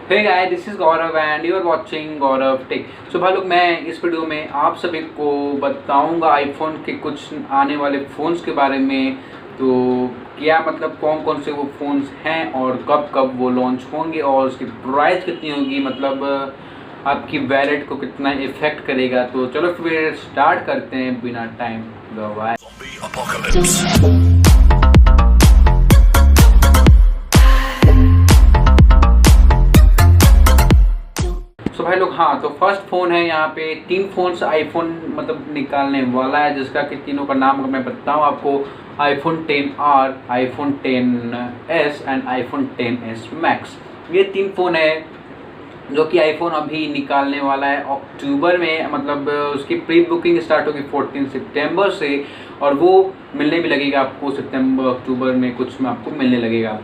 Hey guys, this is Gaurav and you are watching Gaurav tech. So भाई लोग, मैं इस वीडियो में आप सभी को बताऊंगा आईफोन के कुछ आने वाले फ़ोन्स के बारे में। तो क्या मतलब कौन कौन से वो फ़ोन्स हैं और कब कब वो लॉन्च होंगे और उसकी प्राइस कितनी होगी, मतलब आपकी वैलेट को कितना इफ़ेक्ट करेगा। तो चलो फिर स्टार्ट करते हैं बिना टाइम गवाए। तो भाई लोग, हाँ, तो फर्स्ट फ़ोन है यहाँ पे 3 फ़ोन्स आईफोन मतलब निकालने वाला है, जिसका कि तीनों का नाम अगर मैं बताऊँ आपको, iPhone XR, iPhone XS and iPhone XS Max। ये 3 फ़ोन है जो कि आईफोन अभी निकालने वाला है अक्टूबर में, मतलब उसकी प्री बुकिंग स्टार्ट होगी 14 सितंबर से और वो मिलने भी लगेगा आपको सितंबर अक्टूबर में कुछ में आपको मिलने लगेगा।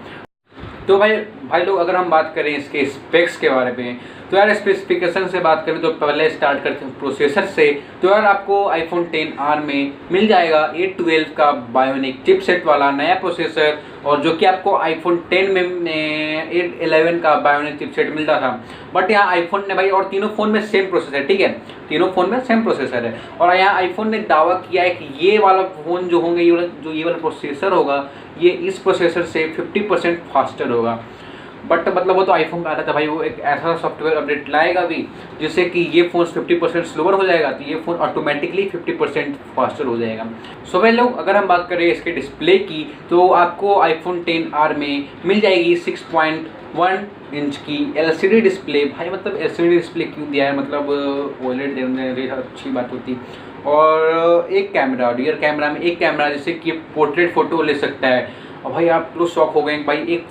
तो भाई लोग, अगर हम बात करें इसके स्पेक्स के बारे में, तो यार स्पेसिफिकेशन से बात करें तो पहले स्टार्ट करते हैं प्रोसेसर से। तो यार आपको iPhone XR में मिल जाएगा A12 का बायोनिक चिपसेट वाला नया प्रोसेसर, और जो कि आपको iPhone X में A11 का बायोनिक चिपसेट मिलता था। बट यहाँ आईफोन ने भाई, और तीनों फ़ोन में सेम प्रोसेसर है, ठीक है, तीनों फ़ोन में सेम प्रोसेसर है। और यहाँ आईफोन ने दावा किया है कि ये वाला फ़ोन जो होंगे, ये वाला प्रोसेसर होगा, ये इस प्रोसेसर से 50% फास्टर होगा। बट मतलब वो तो आईफोन का आता था भाई, वो एक ऐसा सॉफ्टवेयर अपडेट लाएगा भी जिससे कि ये फ़ोन 50% स्लोअर हो जाएगा, तो ये फ़ोन ऑटोमेटिकली 50% फास्टर हो जाएगा। सो भाई लोग, अगर हम बात करें इसके डिस्प्ले की, तो आपको iPhone XR में मिल जाएगी 6.1 इंच की LCD डिस्प्ले। भाई मतलब LCD डिस्प्ले क्यों दिया है, मतलब OLED देने अच्छी बात होती। और एक कैमरा, रियर कैमरा में एक कैमरा, जिससे कि पोर्ट्रेट फ़ोटो ले सकता है। और भाई आप लोग शॉक हो गए भाई, एक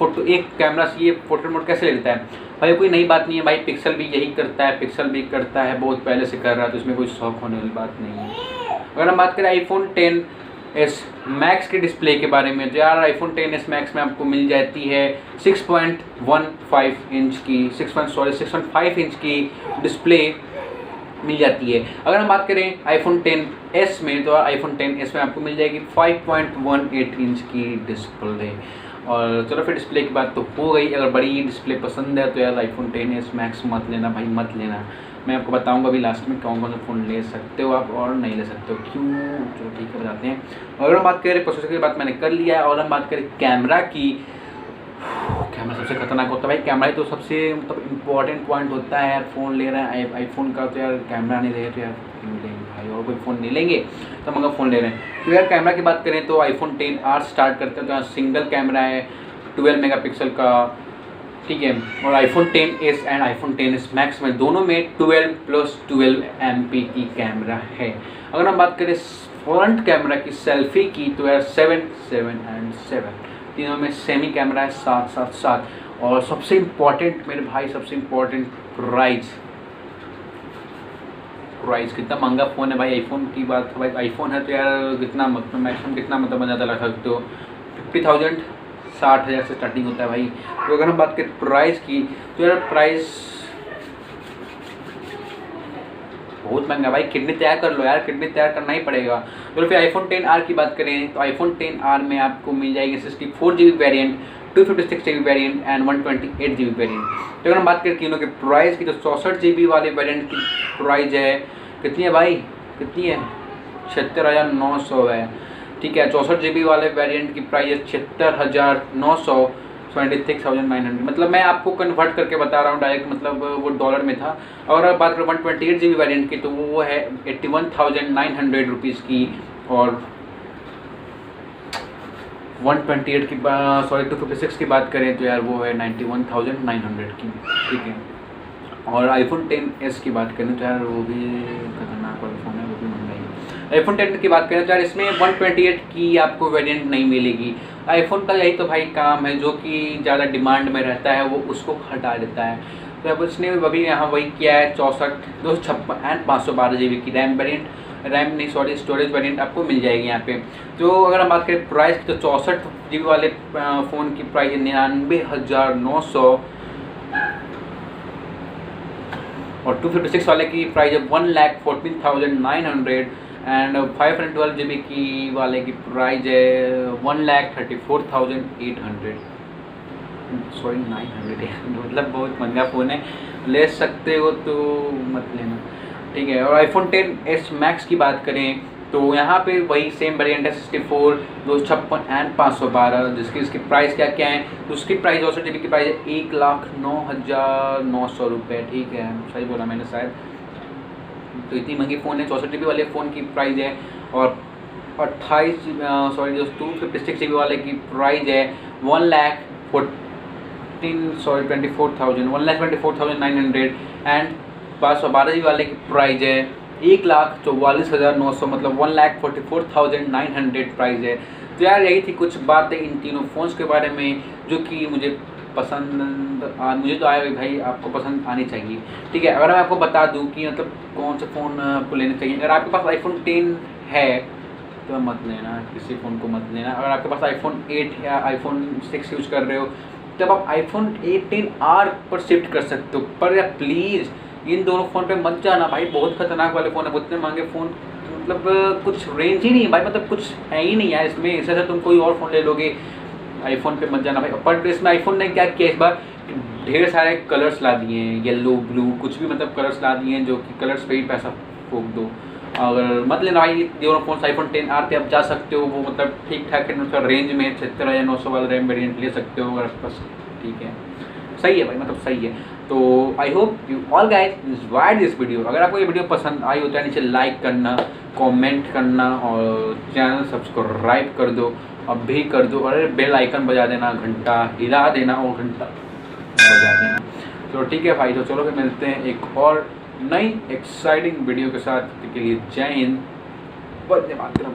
कैमरा से ये पोर्ट्रेट मोड कैसे ले लेता है। भाई कोई नई बात नहीं है भाई, पिक्सल भी यही करता है, पिक्सल भी करता है, बहुत पहले से कर रहा है, तो इसमें कोई शौक होने वाली बात नहीं है। अगर हम बात करें iPhone XS Max के डिस्प्ले के बारे में, तो यार iPhone XS Max में आपको मिल जाती है 6.15 इंच की 6.5 इंच की डिस्प्ले मिल जाती है। अगर हम बात करें iPhone XS में, तो iPhone XS में आपको मिल जाएगी 5.18 इंच की डिस्प्ले। और चलो फिर डिस्प्ले की बात तो हो गई। अगर बड़ी डिस्प्ले पसंद है तो यार iPhone XS Max मत लेना भाई, मत लेना। मैं आपको बताऊंगा अभी लास्ट में कौन कौन सा फ़ोन ले सकते हो आप और नहीं ले सकते हो, क्यों। चलो ठीक है, बताते हैं। अगर हम बात करें प्रोसेसर की, बात मैंने कर लिया है। और हम बात करें कैमरा की, कैमरा सबसे खतरनाक होता है भाई, कैमरा ही तो सबसे मतलब इम्पोर्टेंट पॉइंट होता है यार। फ़ोन ले रहे हैं आईफोन का, तो यार कैमरा नहीं रहे तो यार लेंगे भाई, और कोई फ़ोन नहीं लेंगे तो हम अगर फ़ोन ले रहे हैं। तो यार कैमरा की बात करें तो iPhone XR स्टार्ट करते हैं, तो यहाँ सिंगल कैमरा है 12 मेगापिक्सल का, ठीक है। और iPhone XS and iPhone XS Max में दोनों में 12+12 MP की कैमरा है। अगर हम बात करें फ्रंट कैमरा की, सेल्फी की, तो यार 7, 7 एंड 7 तीनों में सेमी कैमरा है, 7। और सबसे इम्पोर्टेंट मेरे भाई, सबसे इम्पोर्टेंट प्राइस कितना महंगा फ़ोन है भाई। आईफोन की बात, भाई आईफोन है तो यार कितना मैक्सिमम कितना मतलब ज़्यादा लगा सकते हो, 50,000 60,000 से स्टार्टिंग होता है भाई। तो अगर हम बात करें प्राइस की, तो यार प्राइस बहुत महंगा भाई, किडनी तैयार कर लो यार, किडनी तैयार करना ही पड़ेगा। तो फिर iPhone XR की बात करें तो iPhone XR में आपको मिल जाएगी 64GB variant, 256GB variant and 128GB variant. तो अगर हम बात करें तीनों के प्राइस की, तो 64GB वाले वेरिएंट की प्राइस है कितनी है भाई, कितनी है, 76,900 है, ठीक है। 64GB वाले वेरिएंट की प्राइस है 76,900, 26,900। मतलब मैं आपको कन्वर्ट करके बता रहा हूँ डायरेक्ट, मतलब वो डॉलर में था। और अब बात करें 128GB वेरिएंट की, तो वो है 81,900 रुपीज़ की। और 128 की 256 की बात करें तो यार वो है 91,900 की, ठीक है। और iPhone XS की बात करें तो यार वो भी खतरनाक वाला फ़ोन है, वो भी महंगा ही। iPhone XS की बात करें तो यार इसमें 128 की आपको वेरिएंट नहीं मिलेगी। आईफोन का यही तो भाई काम है, जो कि ज़्यादा डिमांड में रहता है वो उसको हटा देता है। तो अब उसने अभी यहाँ वही किया है, 64, 256 एंड 512GB की स्टोरेज वेरिएंट आपको मिल जाएगी यहाँ पे। तो अगर हम बात करें प्राइस की, तो 64GB वाले फ़ोन की प्राइस है 99,900 और 256 वाले की प्राइस है 1,14,900 एंड 512GB की वाले की प्राइस है 1,34,800। सॉरी 900 है मतलब बहुत महंगा फ़ोन है, ले सकते हो तो मत लेना, ठीक है। और iPhone 10s Max की बात करें तो यहाँ पे वही सेम वेरिएंट है 64, 256 एंड 512, जिसकी इसकी प्राइस क्या क्या है। तो उसकी प्राइस 64 GB की प्राइस है 1,09,900 रुपये, ठीक है, सही बोला मैंने शायद। तो इतनी महंगी फ़ोन है, 64 GB वाले फ़ोन की प्राइस है। और 256 GB वाले की प्राइस है 1,24,900 एंड 512 GB वाले की प्राइस है 1,44,900, मतलब 1,44,900 प्राइस है। तो यार यही थी कुछ बातें इन तीनों फ़ोन्स के बारे में जो कि मुझे मुझे तो आया भाई, आपको पसंद आनी चाहिए, ठीक है। अगर मैं आपको बता दूं कि मतलब कौन सा फ़ोन आपको लेना चाहिए, अगर आपके पास iPhone 10 है तो मत लेना, किसी फ़ोन को मत लेना। अगर आपके पास iPhone 8 या iPhone 6 यूज़ कर रहे हो तब आप iPhone 18R पर शिफ्ट कर सकते हो, पर यार प्लीज़ इन दोनों फ़ोन पे मत जाना भाई, बहुत खतरनाक वाले फ़ोन है, इतने महंगे फ़ोन, मतलब कुछ रेंज ही नहीं है भाई, मतलब कुछ है ही नहीं यार इसमें। इससे तुम कोई और फ़ोन ले लोगे, आईफोन पे मत जाना भाई। पर इसमें आईफोन ने क्या किया इस बार, ढेर सारे कलर्स ला दिए हैं, येलो ब्लू कुछ भी मतलब कलर्स ला दिए हैं, जो कि कलर्स पे ही पैसा फूक दो। अगर मत लेना भाई, दोनों फ़ोन iPhone 10R पे आप जा सकते हो, वो मतलब ठीक ठाक है, उसका रेंज में 76,900 वाला रैम वेरिएंट ले सकते हो अगर बस, ठीक है, सही है भाई, मतलब सही है। तो I hope you all guys enjoyed this video. अगर आपको ये वीडियो पसंद आई हो तो नीचे लाइक करना, कमेंट करना और चैनल सब्सक्राइब कर दो, अब भी कर दो, और बेल आइकन बजा देना, घंटा हिला देना और घंटा बजा देना। तो ठीक है भाई, तो चलो फिर मिलते हैं एक और नई एक्साइटिंग वीडियो के साथ, के लिए जय हिंद, वंदे मातरम।